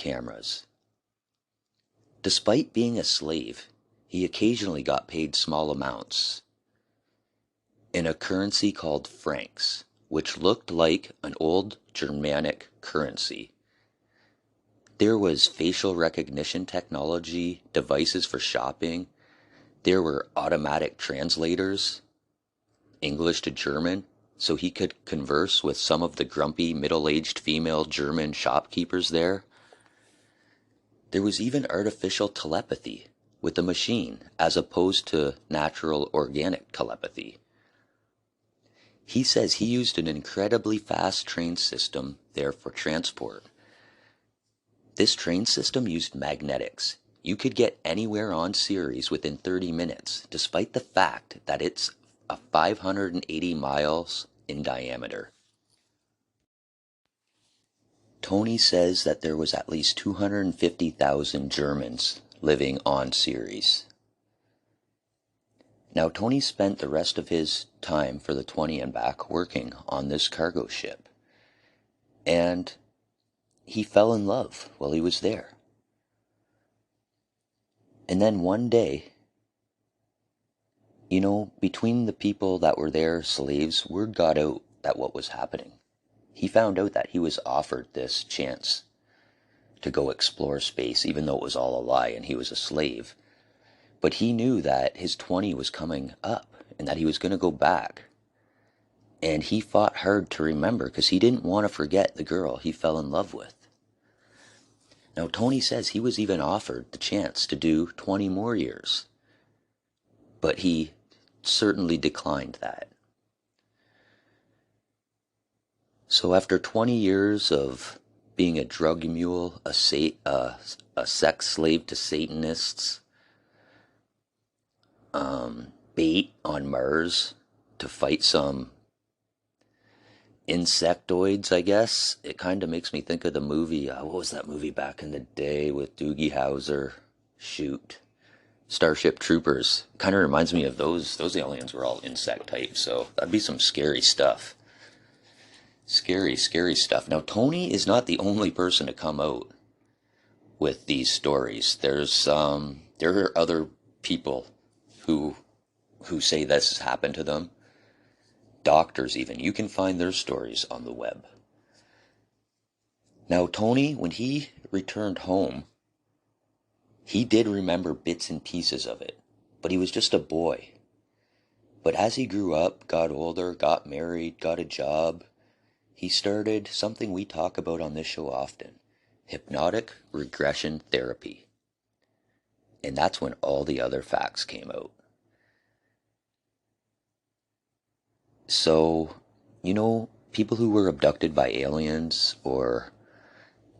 cameras. Despite being a slave, he occasionally got paid small amounts in a currency called francs, which looked like an old Germanic currency. There was facial recognition technology, devices for shopping. There were automatic translators, English to German, so he could converse with some of the grumpy middle-aged female German shopkeepers there. There was even artificial telepathy with a machine, as opposed to natural organic telepathy. He says he used an incredibly fast train system there for transport. This train system used magnetics. You could get anywhere on Ceres within 30 minutes, despite the fact that it's 580 miles in diameter. Tony says that there was at least 250,000 Germans living on Ceres. Now, Tony spent the rest of his time for the 20 and back working on this cargo ship. And he fell in love while he was there. And then one day, between the people that were there, slaves, word got out that what was happening. He found out that he was offered this chance to go explore space, even though it was all a lie and he was a slave. But he knew that his 20 was coming up and that he was going to go back. And he fought hard to remember because he didn't want to forget the girl he fell in love with. Now, Tony says he was even offered the chance to do 20 more years. But he certainly declined that. So after 20 years of being a drug mule, a sex slave to Satanists, bait on Mars to fight some insectoids, I guess. It kind of makes me think of the movie, what was that movie back in the day with Doogie Howser? Starship Troopers. Kind of reminds me of those aliens were all insect types, so that'd be some scary stuff. Scary, scary stuff. Now, Tony is not the only person to come out with these stories. There are other people who say this has happened to them. Doctors even. You can find their stories on the web. Now, Tony, when he returned home, he did remember bits and pieces of it, but he was just a boy. But as he grew up, got older, got married, got a job, he started something we talk about on this show often, hypnotic regression therapy. And that's when all the other facts came out. So, people who were abducted by aliens or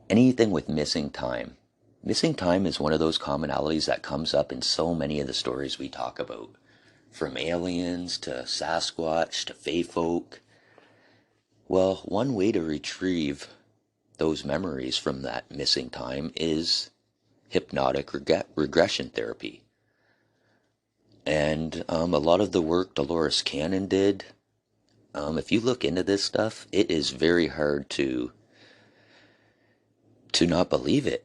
anything with missing time. Missing time is one of those commonalities that comes up in so many of the stories we talk about. From aliens to Sasquatch to Fae folk. Well, one way to retrieve those memories from that missing time is hypnotic regression therapy. And a lot of the work Dolores Cannon did, if you look into this stuff, it is very hard to not believe it.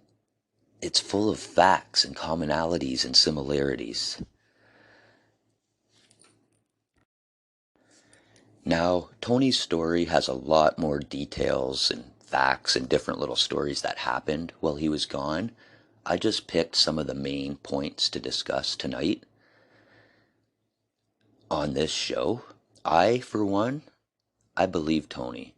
It's full of facts and commonalities and similarities. Now, Tony's story has a lot more details and facts and different little stories that happened while he was gone. I just picked some of the main points to discuss tonight on this show. For one, I believe Tony.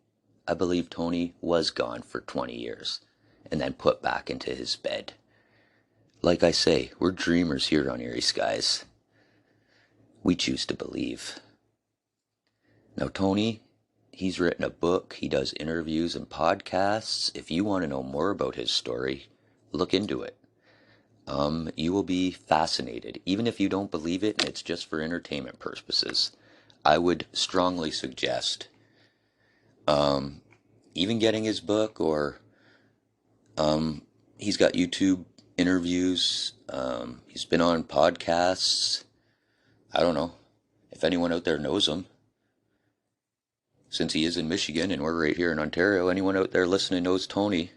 I believe Tony was gone for 20 years and then put back into his bed. Like I say, we're dreamers here on Eerie Skies. We choose to believe. Now, Tony, he's written a book, he does interviews and podcasts. If you want to know more about his story, look into it. You will be fascinated, even if you don't believe it and it's just for entertainment purposes. I would strongly suggest even getting his book, or he's got YouTube interviews, he's been on podcasts. I don't know if anyone out there knows him. Since he is in Michigan and we're right here in Ontario, anyone out there listening knows Tony,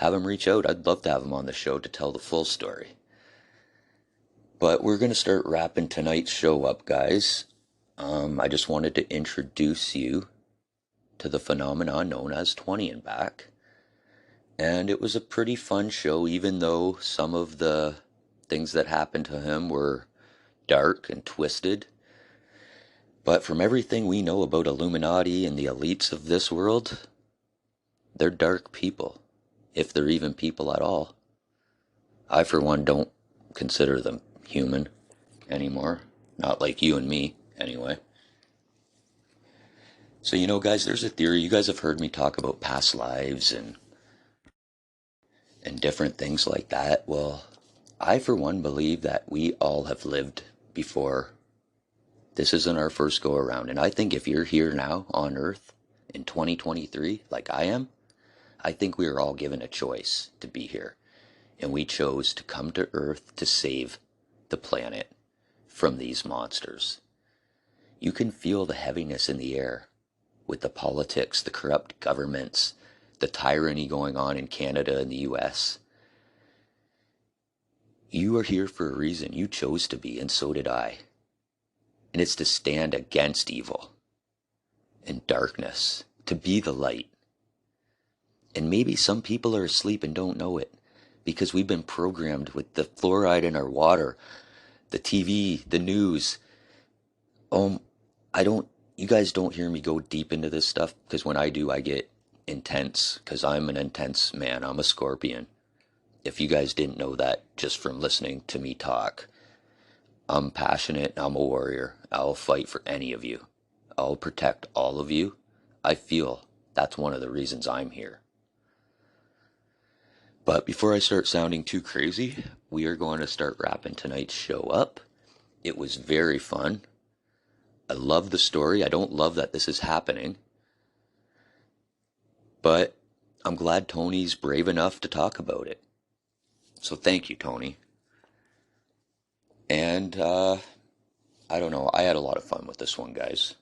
have him reach out. I'd love to have him on the show to tell the full story. But we're going to start wrapping tonight's show up, guys. I just wanted to introduce you to the phenomenon known as 20 and Back. And it was a pretty fun show, even though some of the things that happened to him were dark and twisted. But from everything we know about Illuminati and the elites of this world, they're dark people, if they're even people at all. I, for one, don't consider them human anymore. Not like you and me, anyway. So, guys, there's a theory. You guys have heard me talk about past lives and different things like that. Well, I, for one, believe that we all have lived before. This isn't our first go around. And I think if you're here now on Earth in 2023, like I am, I think we were all given a choice to be here. And we chose to come to Earth to save the planet from these monsters. You can feel the heaviness in the air with the politics, the corrupt governments, the tyranny going on in Canada and the US. You are here for a reason. You chose to be, and so did I. And it's to stand against evil and darkness, to be the light. And maybe some people are asleep and don't know it, because we've been programmed with the fluoride in our water, the TV, the news. You guys don't hear me go deep into this stuff, because when I do, I get intense, because I'm an intense man. I'm a Scorpion. If you guys didn't know that just from listening to me talk, I'm passionate, I'm a warrior. I'll fight for any of you. I'll protect all of you. I feel that's one of the reasons I'm here. But before I start sounding too crazy, we are going to start wrapping tonight's show up. It was very fun. I love the story. I don't love that this is happening. But I'm glad Tony's brave enough to talk about it. So thank you, Tony. And, I don't know. I had a lot of fun with this one, guys.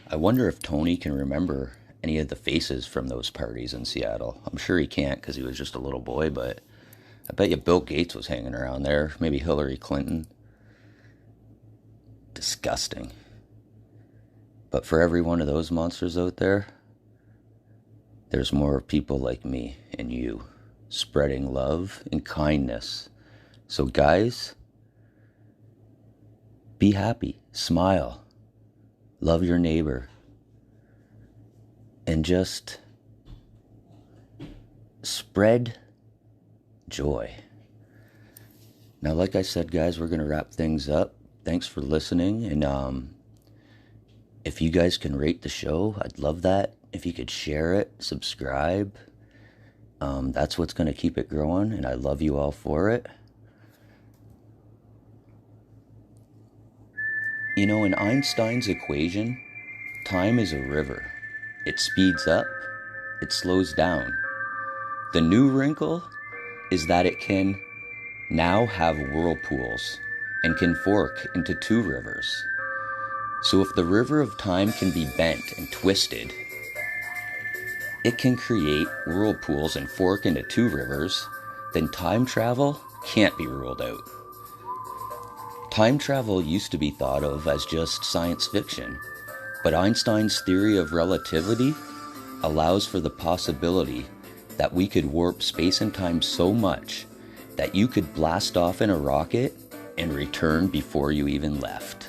I wonder if Tony can remember any of the faces from those parties in Seattle. I'm sure he can't because he was just a little boy, but I bet you Bill Gates was hanging around there. Maybe Hillary Clinton. Disgusting. But for every one of those monsters out there, there's more people like me and you, spreading love and kindness. So guys, be happy, smile, love your neighbor, and just spread joy. Now, like I said, guys, we're going to wrap things up. Thanks for listening, and if you guys can rate the show, I'd love that. If you could share it, subscribe, that's what's going to keep it growing, and I love you all for it. In Einstein's equation, time is a river. It speeds up, it slows down. The new wrinkle is that it can now have whirlpools and can fork into two rivers. So if the river of time can be bent and twisted, it can create whirlpools and fork into two rivers, then time travel can't be ruled out. Time travel used to be thought of as just science fiction, but Einstein's theory of relativity allows for the possibility that we could warp space and time so much that you could blast off in a rocket and return before you even left.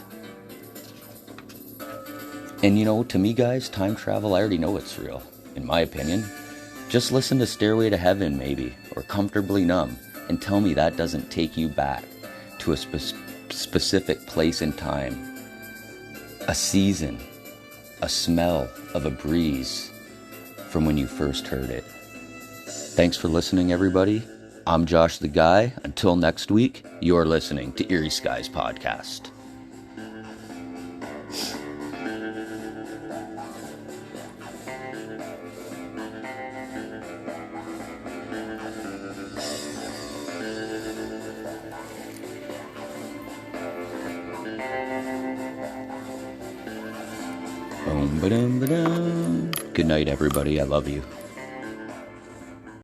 And to me, guys, time travel, I already know it's real, in my opinion. Just listen to Stairway to Heaven, maybe, or Comfortably Numb, and tell me that doesn't take you back to a specific place and time, a season, a smell of a breeze from when you first heard it. Thanks for listening, everybody. I'm Josh the Guy. Until next week, you're listening to Eerie Skies Podcast. Good night, everybody. I love you.